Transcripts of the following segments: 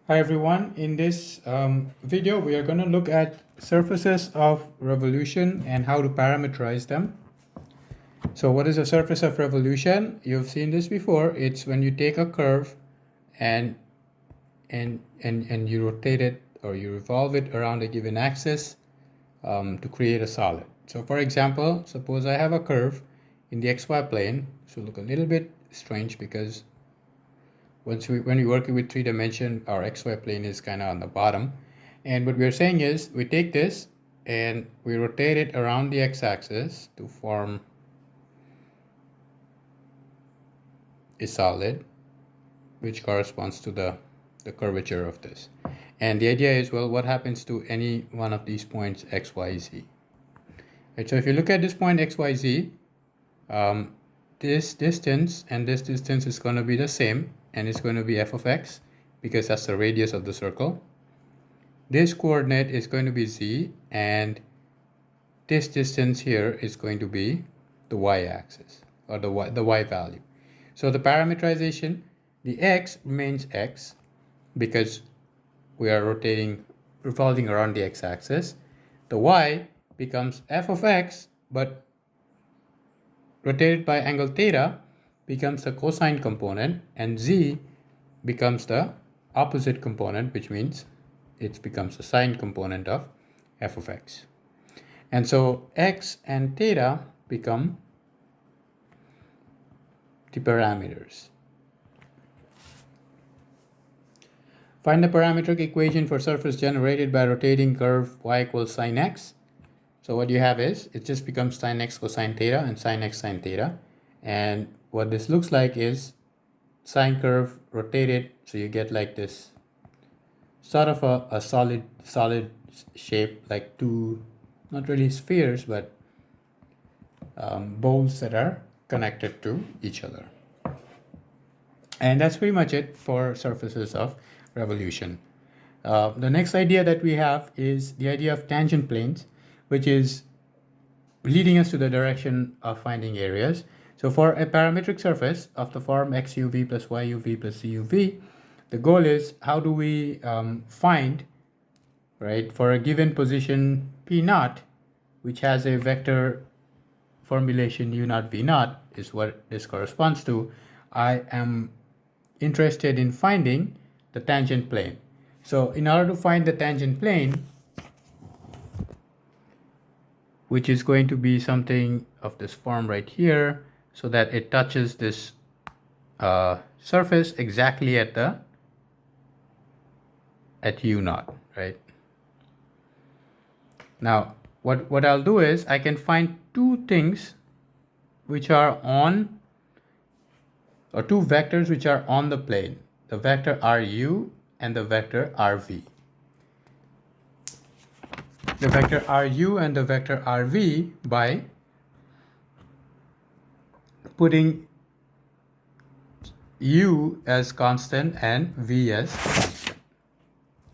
Hi everyone, in this video we are going to look at surfaces of revolution and how to parameterize them. So what is a surface of revolution? You've seen this before. It's when you take a curve and you rotate it or you revolve it around a given axis to create a solid. So for example, suppose I have a curve in the xy plane. So look a little bit strange because when we're working with 3 dimension, our xy plane is kind of on the bottom. And what we're saying is we take this and we rotate it around the x-axis to form a solid which corresponds to the curvature of this. And the idea is, well, what happens to any one of these points x, y, z? Right, so if you look at this point x, y, z, this distance and this distance is going to be the same, and it's going to be f of x because that's the radius of the circle. This coordinate is going to be z, and this distance here is going to be the y-axis or the y value. So the parameterization, the x remains x because we are revolving around the x-axis. The y becomes f of x, but rotated by angle theta becomes the cosine component, and z becomes the opposite component, which means it becomes the sine component of f of x. And so x and theta become the parameters. Find the parametric equation for surface generated by rotating curve y equals sine x. So what you have is, it just becomes sine x cosine theta and sine x sine theta. And what this looks like is sine curve rotated, so you get like this sort of a solid shape, like two, not really spheres, but balls that are connected to each other. And that's pretty much it for surfaces of revolution. The next idea that we have is the idea of tangent planes, which is leading us to the direction of finding areas. So for a parametric surface of the form xuv plus yuv plus zuv, the goal is how do we find, right, for a given position p naught, which has a vector formulation u naught v naught is what this corresponds to. I am interested in finding the tangent plane. So in order to find the tangent plane, which is going to be something of this form right here, so that it touches this surface exactly at u naught, right? Now, what I'll do is I can find two things which are on, or two vectors which are on the plane, the vector ru and the vector rv. The vector ru and the vector rv by putting u as constant and v as constant.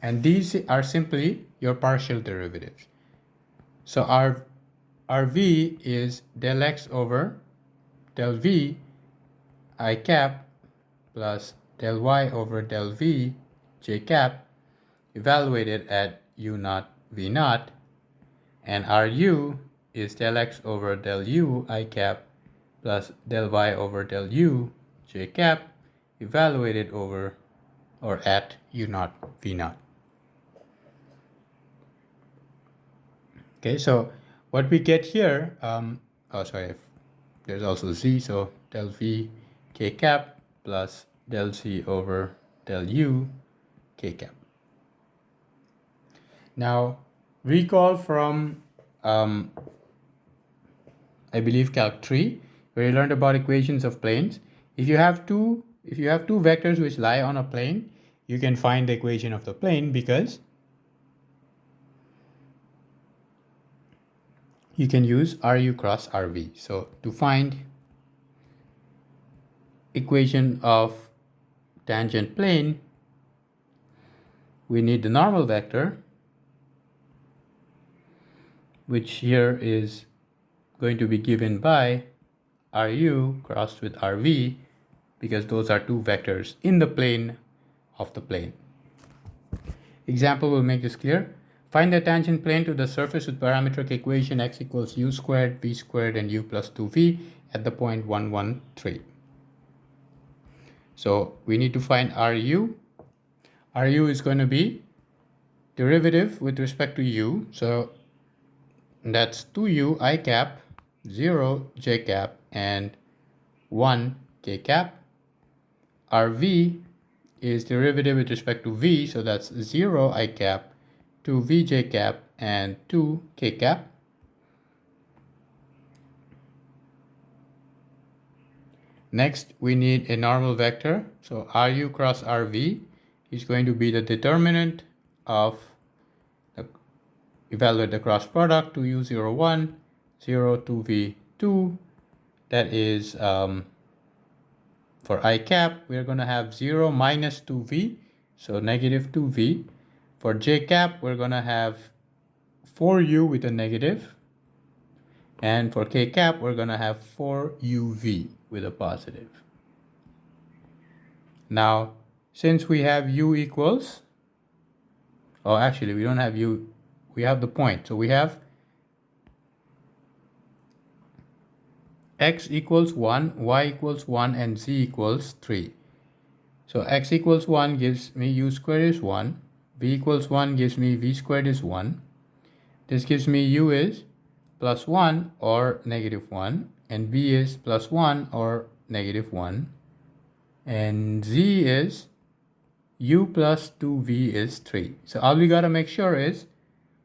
And these are simply your partial derivatives. So rv is del x over del v I cap plus del y over del v j cap evaluated at u naught v naught, and ru is del x over del u I cap plus del y over del u j cap evaluated over or at u naught v naught. Okay, so what we get here, there's also z, so del v k cap plus del z over del u k cap. Now recall from I believe Calc 3, where you learned about equations of planes. If you have two vectors which lie on a plane, you can find the equation of the plane because you can use ru cross rv. So to find equation of tangent plane, we need the normal vector, which here is going to be given by ru crossed with rv, because those are two vectors in the plane of the plane. Example will make this clear. Find the tangent plane to the surface with parametric equation x equals u squared, v squared, and u plus 2v at the point 1, 1, 3. So we need to find Ru. Ru is going to be derivative with respect to u. So that's 2u I cap, 0 j cap, and 1 k cap. Rv is derivative with respect to v. So that's 0 I cap, 2 vj cap, and 2 k cap. Next, we need a normal vector. So Ru cross Rv is going to be the determinant of evaluate the cross product 2u01, 0, 2v2. That is for I cap, we are going to have 0 minus 2v, so negative 2v. For j cap, we're going to have 4u with a negative. And for k cap, we're going to have 4uv with a positive. Now, since we have u equals, oh, actually, we don't have u, we have the point. So we have x equals 1, y equals 1, and z equals 3. So x equals 1 gives me u squared is 1. V equals 1 gives me v squared is 1. This gives me u is plus 1 or negative 1. And v is plus 1 or negative 1. And z is u plus 2v is 3. So all we got to make sure is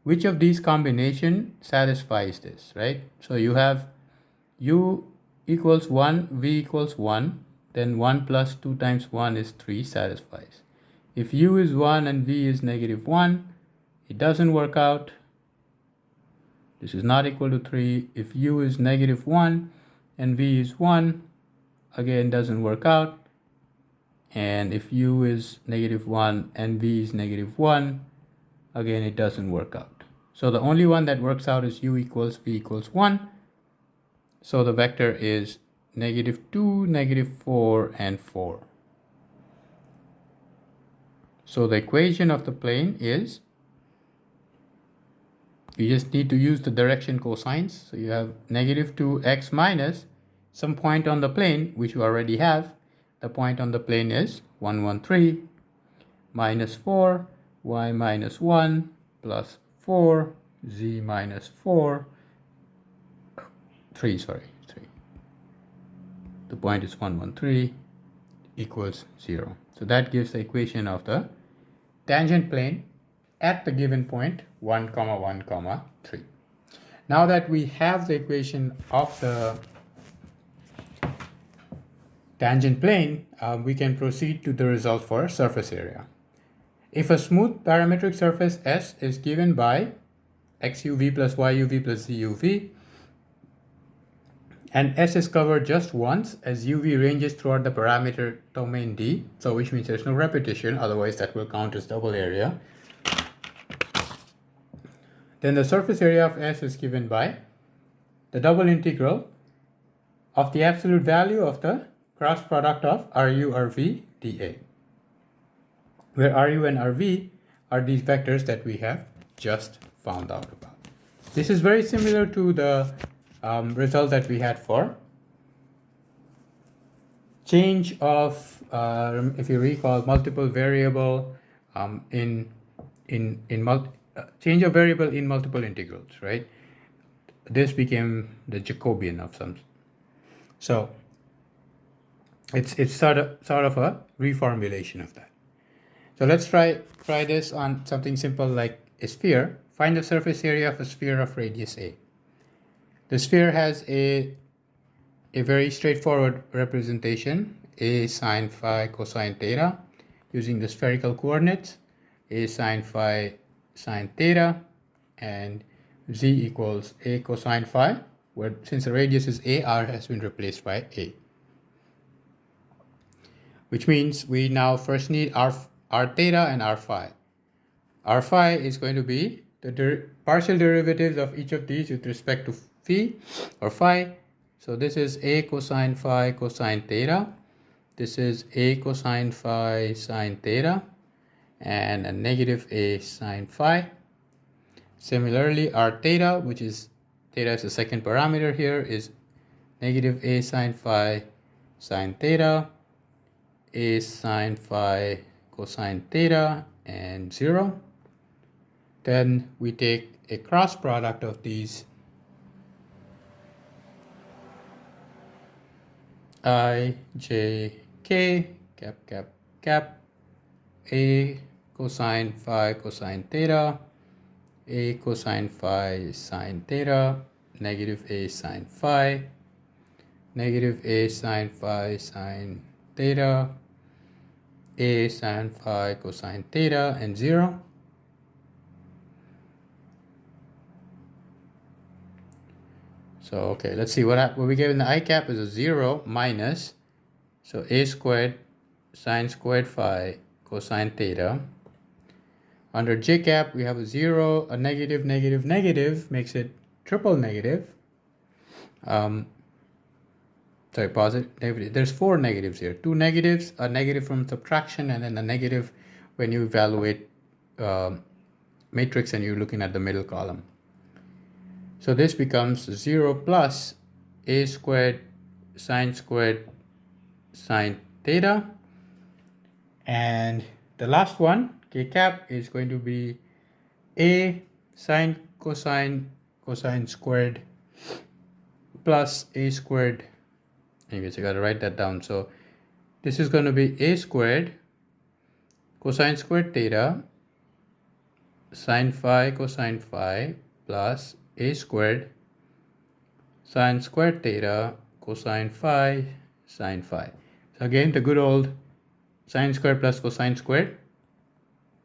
which of these combination satisfies this, right? So you have u equals 1, v equals 1, then 1 plus 2 times 1 is 3 satisfies. If u is 1 and v is negative 1, it doesn't work out. This is not equal to 3. If u is negative 1 and v is 1, again doesn't work out. And if u is negative 1 and v is negative 1, again it doesn't work out. So the only one that works out is u equals v equals 1. So the vector is negative 2, negative 4, and 4. So the equation of the plane is, you just need to use the direction cosines. So you have negative 2x minus some point on the plane, which you already have. The point on the plane is 1, 1, 3, minus 4, y minus 1, plus 4, z minus 4, 3. The point is 1, 1, 3 equals 0. So that gives the equation of the tangent plane at the given point 1, 1, 3. Now that we have the equation of the tangent plane, we can proceed to the result for surface area. If a smooth parametric surface S is given by xuv plus yuv plus zuv, and S is covered just once as uv ranges throughout the parameter domain D, so which means there's no repetition, otherwise that will count as double area. Then the surface area of S is given by the double integral of the absolute value of the cross product of Ru, Rv, dA, where Ru and Rv are these vectors that we have just found out about. This is very similar to the result that we had for change of, if you recall, multiple variable change of variable in multiple integrals, right? This became the Jacobian of some. So it's sort of a reformulation of that. So let's try this on something simple like a sphere. Find the surface area of a sphere of radius a. The sphere has a very straightforward representation: a sine phi cosine theta using the spherical coordinates, a sine phi sine theta, and z equals a cosine phi, where since the radius is a, r has been replaced by a. Which means we now first need r theta and r phi. R phi is going to be the partial derivatives of each of these with respect to phi or phi. So this is a cosine phi cosine theta. This is a cosine phi sine theta. and a negative a sine phi. Similarly, our theta, which is theta is the second parameter here, is negative a sine phi sine theta, a sine phi cosine theta, and 0. Then we take a cross product of these I, j, k, cap, cap, cap, a cosine phi cosine theta, a cosine phi sine theta, negative a sine phi, negative a sine phi sine theta, a sine phi cosine theta, and 0. So okay, let's see what we get in the I cap is a 0 minus, so a squared sine squared phi cosine theta. Under j cap we have a 0, a negative, negative, negative makes it triple negative. Sorry, positive, negative. There's 4 negatives here. 2 negatives, a negative from subtraction, and then a negative when you evaluate matrix and you're looking at the middle column. So this becomes 0 plus a squared sine sine theta. And the last one, k cap, is going to be a sine cosine squared plus a squared. Anyways, I gotta write that down. So this is going to be a squared cosine squared theta sine phi cosine phi plus a squared sine squared theta cosine phi sine phi. So again, the good old sine squared plus cosine squared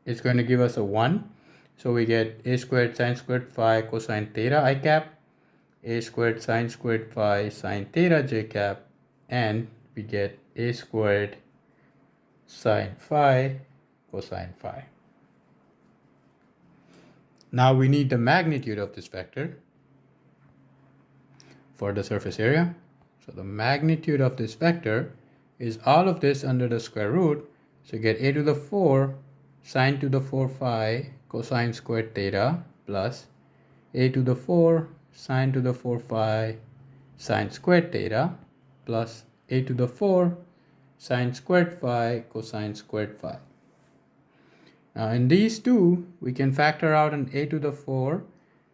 is going to give us a 1. So we get a squared sine squared phi cosine theta I cap, a squared sine squared phi sine theta j cap, and we get a squared sine phi cosine phi. Now we need the magnitude of this vector for the surface area. So the magnitude of this vector is all of this under the square root. So you get a to the 4 sine to the 4 phi cosine squared theta plus a to the 4 sine to the 4 phi sine squared theta plus a to the 4 sine squared phi cosine squared phi. Now in these two, we can factor out an a to the 4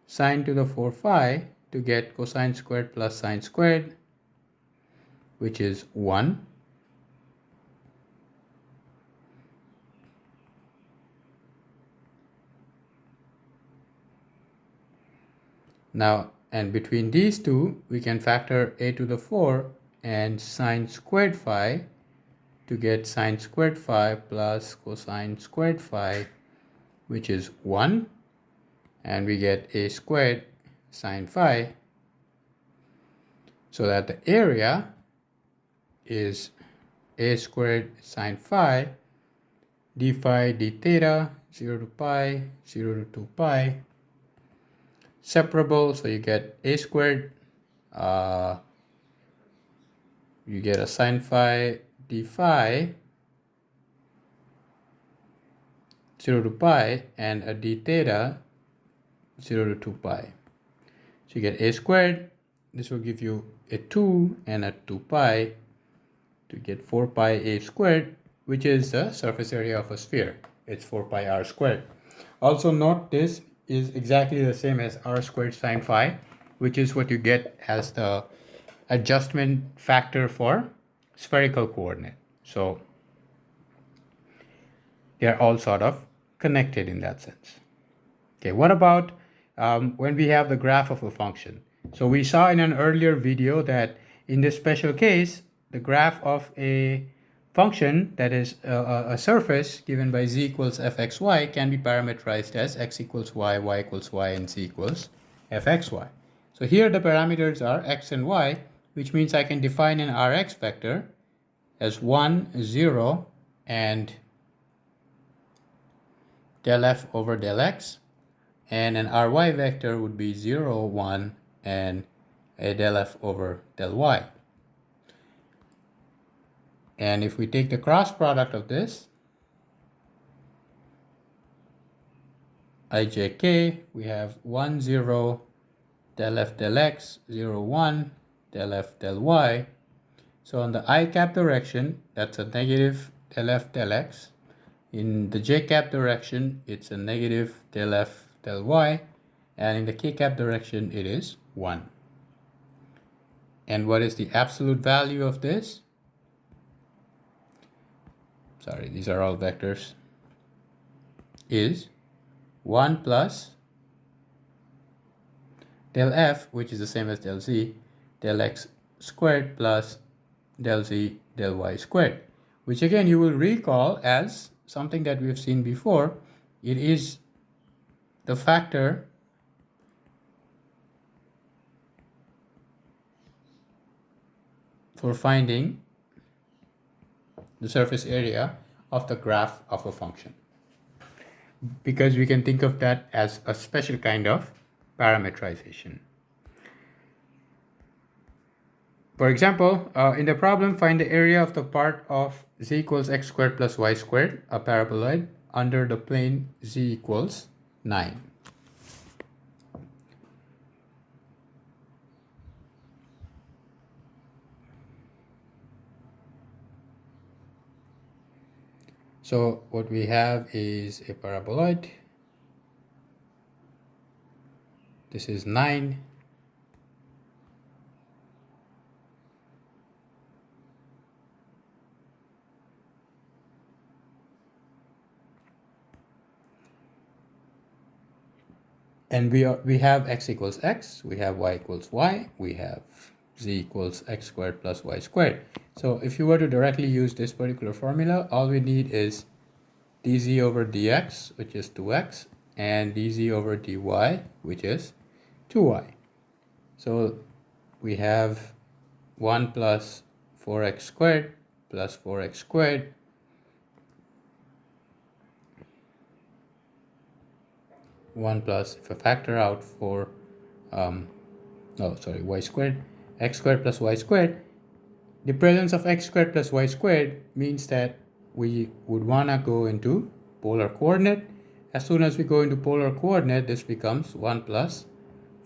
sine to the 4 phi to get cosine squared plus sine squared, which is 1. Now, and between these two, we can factor a to the 4 and sine squared phi to get sine squared phi plus cosine squared phi, which is 1. And we get a squared sine phi, so that the area is a squared sine phi d phi d theta 0 to pi 0 to 2 pi, separable, so you get a squared, you get a sine phi d phi 0 to pi and a d theta 0 to 2 pi. So you get a squared, this will give you a 2 and a 2 pi to get 4 pi a squared, which is the surface area of a sphere. It's 4 pi r squared. Also note this is exactly the same as r squared sine phi, which is what you get as the adjustment factor for spherical coordinate. So they're all sort of connected in that sense. Okay, what about when we have the graph of a function? So we saw in an earlier video that in this special case, the graph of a function that is a surface given by z equals fxy can be parameterized as x equals y equals y, and z equals fxy. So here the parameters are x and y, which means I can define an rx vector as 1, 0, and del f over del x, and an ry vector would be 0, 1, and a del f over del y. And if we take the cross product of this, ijk, we have 1, 0, del f del x, 0, 1, del f del y. So on the I cap direction, that's a negative del f del x. In the j cap direction, it's a negative del f del y. And in the k cap direction, it is 1. And what is the absolute value of this? Sorry, these are all vectors. Is 1 plus del f, which is the same as del z, del x squared plus del z del y squared, which again you will recall as something that we've seen before. It is the factor for finding the surface area of the graph of a function, because we can think of that as a special kind of parametrization. For example, in the problem, find the area of the part of z equals x squared plus y squared, a paraboloid, under the plane z equals 9. So what we have is a paraboloid. This is 9. And we have x equals x, we have y equals y, we have z equals x squared plus y squared. So if you were to directly use this particular formula, all we need is dz over dx, which is 2x, and dz over dy, which is 2y. So we have 1 plus 4x squared plus 4x squared one plus, if I factor out for y squared, x squared plus y squared. The presence of x squared plus y squared means that we would want to go into polar coordinate. As soon as we go into polar coordinate, this becomes 1 plus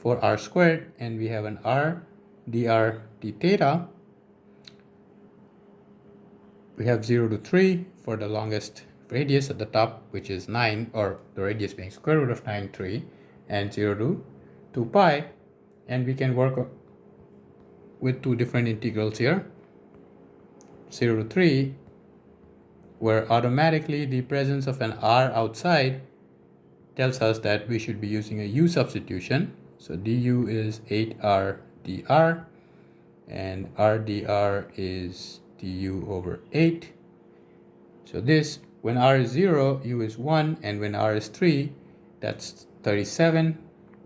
4r squared, and we have an r dr d theta. We have 0 to 3 for the longest radius at the top, which is 9, or the radius being square root of 9, 3, and 0 to 2 pi. And we can work with two different integrals here. 0 to 3, where automatically the presence of an r outside tells us that we should be using a u substitution. So du is 8r dr, and r dr is du over 8. So this, when r is 0, u is 1, and when r is 3, that's 37,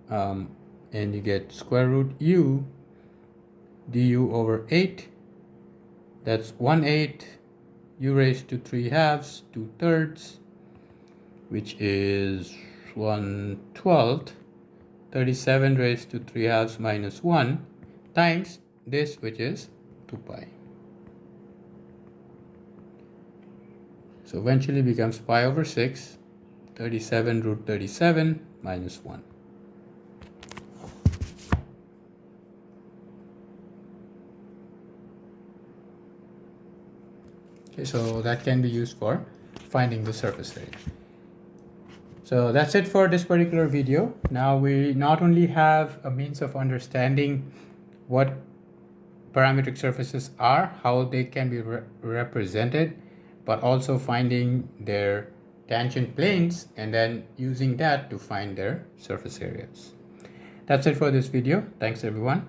and you get square root u du over 8. That's 1/8, u raised to 3/2, 2/3, which is 1/12. 37 raised to 3/2 minus 1 times this, which is 2 pi. So eventually becomes pi over 6, 37 root 37 minus 1. Okay, so that can be used for finding the surface area. So that's it for this particular video. Now we not only have a means of understanding what parametric surfaces are, how they can be represented, but also finding their tangent planes and then using that to find their surface areas. That's it for this video. Thanks everyone.